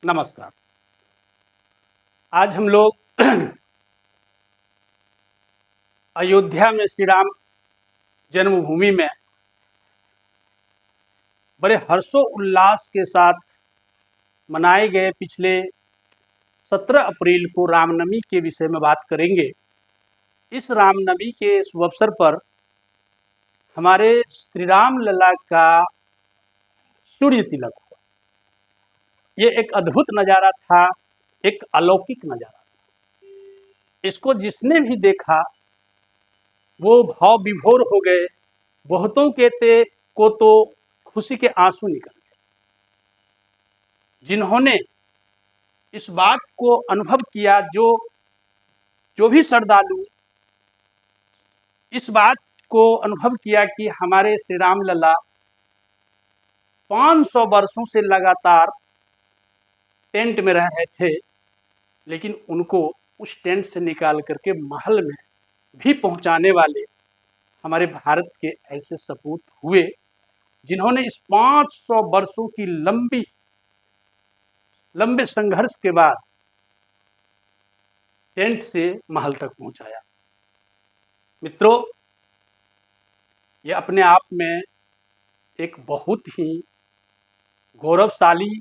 नमस्कार। आज हम लोग अयोध्या में श्री राम जन्मभूमि में बड़े हर्षो उल्लास के साथ मनाए गए पिछले 17 अप्रैल को रामनवमी के विषय में बात करेंगे। इस रामनवमी के शुभ अवसर पर हमारे श्री राम लला का सूर्य तिलक हुआ। ये एक अद्भुत नज़ारा था, एक अलौकिक नज़ारा था। इसको जिसने भी देखा वो भाव विभोर हो गए। बहुतों को तो खुशी के आंसू निकल गए। जिन्होंने इस बात को अनुभव किया, जो भी श्रद्धालु इस बात को अनुभव किया कि हमारे श्री राम लला 500 वर्षों से लगातार टेंट में रह रहे थे, लेकिन उनको उस टेंट से निकाल करके महल में भी पहुंचाने वाले हमारे भारत के ऐसे सपूत हुए, जिन्होंने इस 500 वर्षों की लंबे संघर्ष के बाद टेंट से महल तक पहुंचाया। मित्रों, यह अपने आप में एक बहुत ही गौरवशाली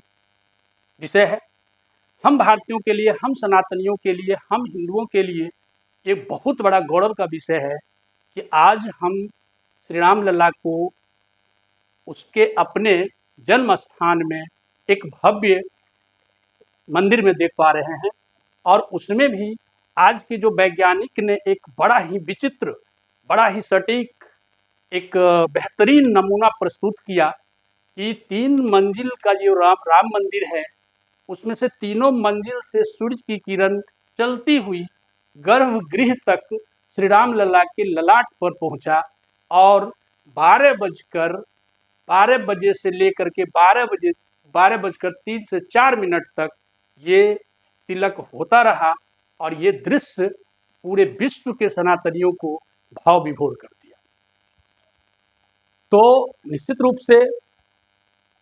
विषय है। हम भारतीयों के लिए, हम सनातनियों के लिए, हम हिंदुओं के लिए एक बहुत बड़ा गौरव का विषय है कि आज हम श्री राम लला को उसके अपने जन्म स्थान में एक भव्य मंदिर में देख पा रहे हैं। और उसमें भी आज के जो वैज्ञानिक ने एक बड़ा ही विचित्र, बड़ा ही सटीक, एक बेहतरीन नमूना प्रस्तुत किया कि 3 मंजिल का जो राम मंदिर है, उसमें से तीनों मंजिल से सूर्य की किरण चलती हुई गर्भगृह तक श्री राम लला के ललाट पर पहुंचा। और 12 बजे से लेकर के 12:03 तक ये तिलक होता रहा। और ये दृश्य पूरे विश्व के सनातनियों को भाव विभोर कर दिया। तो निश्चित रूप से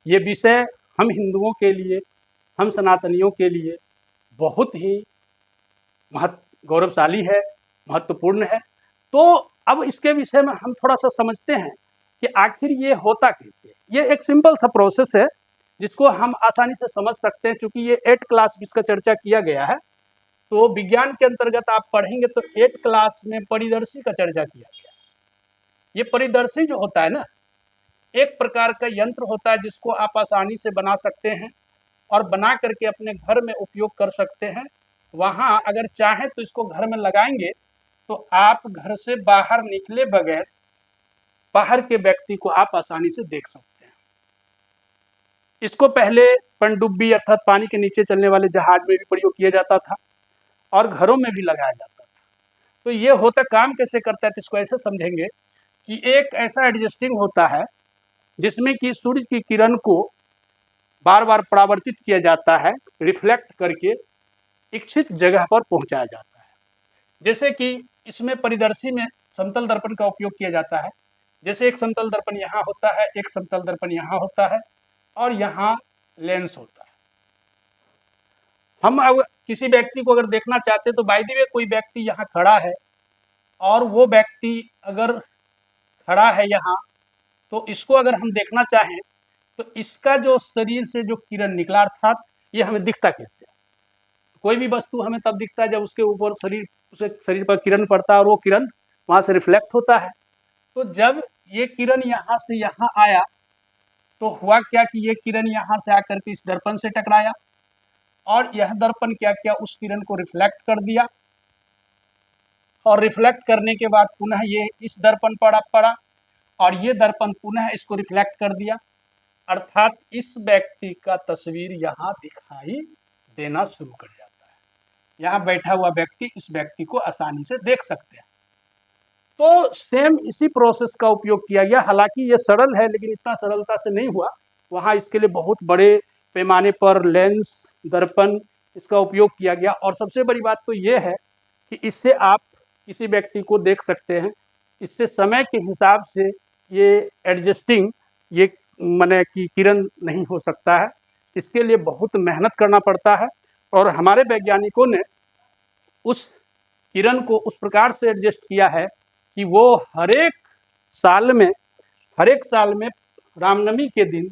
ये विषय हम हिंदुओं के लिए, हम सनातनियों के लिए बहुत ही गौरवशाली है, महत्वपूर्ण है। तो अब इसके विषय में हम थोड़ा सा समझते हैं कि आखिर ये होता कैसे। ये एक सिंपल सा प्रोसेस है जिसको हम आसानी से समझ सकते हैं। क्योंकि ये 8 क्लास जिसका चर्चा किया गया है, तो विज्ञान के अंतर्गत आप पढ़ेंगे तो 8 क्लास में परिदर्शी का चर्चा किया गया। ये परिदर्शी जो होता है ना, एक प्रकार का यंत्र होता है जिसको आप आसानी से बना सकते हैं और बना करके अपने घर में उपयोग कर सकते हैं। वहाँ अगर चाहें तो इसको घर में लगाएंगे तो आप घर से बाहर निकले बगैर बाहर के व्यक्ति को आप आसानी से देख सकते हैं। इसको पहले पनडुब्बी अर्थात पानी के नीचे चलने वाले जहाज में भी प्रयोग किया जाता था और घरों में भी लगाया जाता था। तो ये होता काम कैसे करता है, तो इसको ऐसे समझेंगे कि एक ऐसा एडजस्टिंग होता है जिसमें कि सूर्य की किरण को बार बार परावर्तित किया जाता है, रिफ्लेक्ट करके इच्छित जगह पर पहुंचाया जाता है। जैसे कि इसमें परिदर्शी में समतल दर्पण का उपयोग किया जाता है। जैसे एक समतल दर्पण यहाँ होता है, एक समतल दर्पण यहाँ होता है और यहाँ लेंस होता है। हम अब किसी व्यक्ति को अगर देखना चाहते हैं तो बाय द वे कोई व्यक्ति यहाँ खड़ा है और वो व्यक्ति अगर खड़ा है यहाँ, तो इसको अगर हम देखना चाहें तो इसका जो शरीर से जो किरण निकला, अर्थात ये हमें दिखता कैसे है। कोई भी वस्तु हमें तब दिखता है जब उसके ऊपर शरीर पर किरण पड़ता है और वो किरण वहाँ से रिफ्लेक्ट होता है। तो जब ये किरण यहाँ से यहाँ आया तो हुआ क्या कि ये किरण यहाँ से आकर के इस दर्पण से टकराया और यह दर्पण क्या किया, उस किरण को रिफ्लेक्ट कर दिया और रिफ्लेक्ट करने के बाद पुनः ये इस दर्पण पर पड़ा और ये दर्पण पुनः इसको रिफ्लेक्ट कर दिया। अर्थात इस व्यक्ति का तस्वीर यहाँ दिखाई देना शुरू कर जाता है। यहाँ बैठा हुआ व्यक्ति इस व्यक्ति को आसानी से देख सकते हैं। तो सेम इसी प्रोसेस का उपयोग किया गया। हालांकि ये सरल है लेकिन इतना सरलता से नहीं हुआ। वहाँ इसके लिए बहुत बड़े पैमाने पर लेंस, दर्पण इसका उपयोग किया गया। और सबसे बड़ी बात तो ये है कि इससे आप किसी व्यक्ति को देख सकते हैं। इससे समय के हिसाब से ये एडजस्टिंग, ये माने कि किरण नहीं हो सकता है। इसके लिए बहुत मेहनत करना पड़ता है और हमारे वैज्ञानिकों ने उस किरण को उस प्रकार से एडजस्ट किया है कि वो हर एक साल में रामनवमी के दिन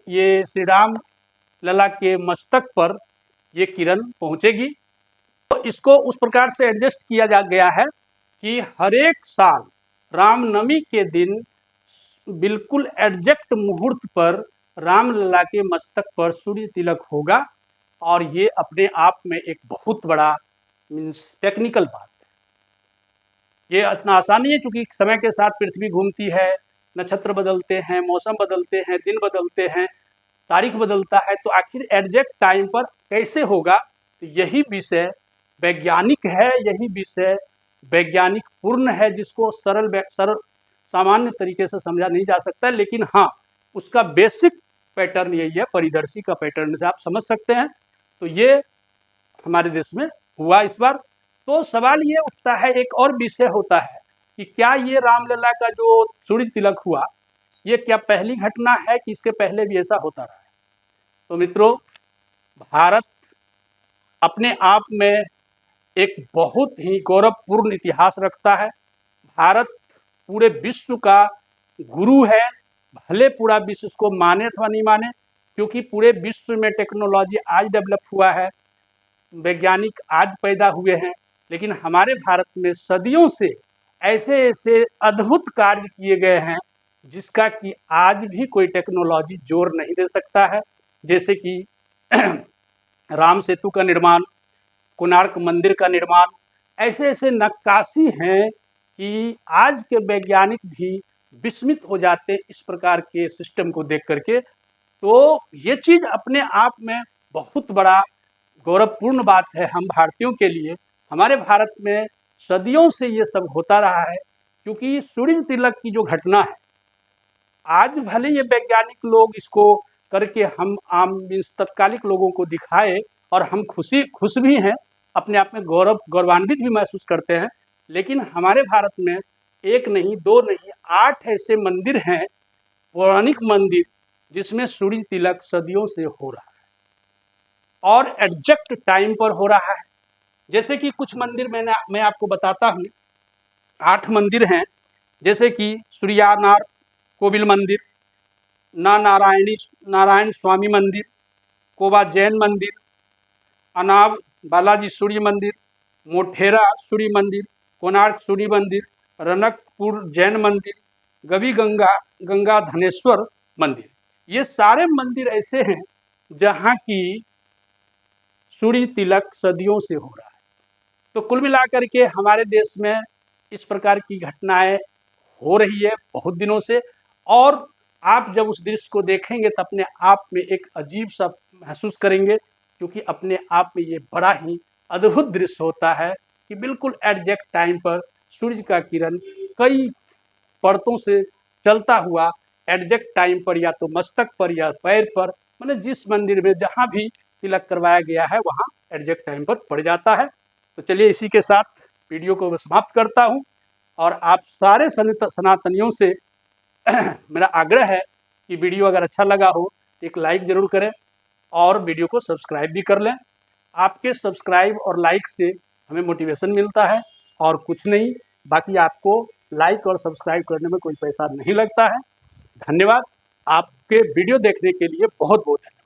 ये श्री राम लला के मस्तक पर ये किरण पहुंचेगी। तो इसको उस प्रकार से एडजस्ट किया जा गया है कि हर एक साल रामनवमी के दिन बिल्कुल एग्जैक्ट मुहूर्त पर रामलला के मस्तक पर सूर्य तिलक होगा और ये अपने आप में एक बहुत बड़ा मीन्स टेक्निकल बात है। ये इतना आसान नहीं है क्योंकि समय के साथ पृथ्वी घूमती है, नक्षत्र बदलते हैं, मौसम बदलते हैं, दिन बदलते हैं, तारीख बदलता है, तो आखिर एग्जैक्ट टाइम पर कैसे होगा, तो यही विषय वैज्ञानिक है, यही विषय वैज्ञानिक पूर्ण है, जिसको सरल सामान्य तरीके से समझा नहीं जा सकता। लेकिन हाँ, उसका बेसिक पैटर्न यही है, परिदर्शी का पैटर्न से आप समझ सकते हैं। तो ये हमारे देश में हुआ इस बार। तो सवाल ये उठता है, एक और विषय होता है कि क्या ये रामलला का जो सूर्य तिलक हुआ, ये क्या पहली घटना है कि इसके पहले भी ऐसा होता रहा है? तो मित्रों, भारत अपने आप में एक बहुत ही गौरवपूर्ण इतिहास रखता है। भारत पूरे विश्व का गुरु है, भले पूरा विश्व उसको माने अथवा नहीं माने, क्योंकि पूरे विश्व में टेक्नोलॉजी आज डेवलप हुआ है, वैज्ञानिक आज पैदा हुए हैं, लेकिन हमारे भारत में सदियों से ऐसे ऐसे अद्भुत कार्य किए गए हैं जिसका कि आज भी कोई टेक्नोलॉजी जोर नहीं दे सकता है। जैसे कि राम सेतु का निर्माण, कोणार्क मंदिर का निर्माण, ऐसे ऐसे नक्काशी हैं कि आज के वैज्ञानिक भी विस्मित हो जाते हैं इस प्रकार के सिस्टम को देख करके। तो ये चीज़ अपने आप में बहुत बड़ा गौरवपूर्ण बात है हम भारतीयों के लिए। हमारे भारत में सदियों से ये सब होता रहा है, क्योंकि सूर्य तिलक की जो घटना है, आज भले ये वैज्ञानिक लोग इसको करके हम आम तत्कालिक लोगों को दिखाए और हम खुश भी हैं, अपने आप में गौरवान्वित भी महसूस करते हैं, लेकिन हमारे भारत में एक नहीं, दो नहीं, 8 ऐसे मंदिर हैं, पौराणिक मंदिर, जिसमें सूर्य तिलक सदियों से हो रहा है और एग्जैक्ट टाइम पर हो रहा है। जैसे कि कुछ मंदिर मैं आपको बताता हूँ। 8 मंदिर हैं, जैसे कि सूर्यानार कोविल मंदिर, नारायण स्वामी मंदिर, कोबा जैन मंदिर, अनाब बालाजी सूर्य मंदिर, मोढेरा सूर्य मंदिर, कोणार्क सूर्य मंदिर, रनकपुर जैन मंदिर, गवी गंगा धनेश्वर मंदिर। ये सारे मंदिर ऐसे हैं जहाँ की सूर्य तिलक सदियों से हो रहा है। तो कुल मिलाकर के हमारे देश में इस प्रकार की घटनाएं हो रही है बहुत दिनों से, और आप जब उस दृश्य को देखेंगे तो अपने आप में एक अजीब सा महसूस करेंगे, क्योंकि अपने आप में ये बड़ा ही अद्भुत दृश्य होता है कि बिल्कुल एग्जैक्ट टाइम पर सूर्य का किरण कई परतों से चलता हुआ एग्जैक्ट टाइम पर या तो मस्तक पर या पैर पर, मतलब जिस मंदिर में जहाँ भी तिलक करवाया गया है वहाँ एग्जैक्ट टाइम पर पड़ जाता है। तो चलिए इसी के साथ वीडियो को समाप्त करता हूँ, और आप सारे सनातनियों से मेरा आग्रह है कि वीडियो अगर अच्छा लगा हो तो एक लाइक ज़रूर करें और वीडियो को सब्सक्राइब भी कर लें। आपके सब्सक्राइब और लाइक से हमें मोटिवेशन मिलता है और कुछ नहीं, बाकी आपको लाइक और सब्सक्राइब करने में कोई पैसा नहीं लगता है। धन्यवाद, आपके वीडियो देखने के लिए बहुत बहुत धन्यवाद।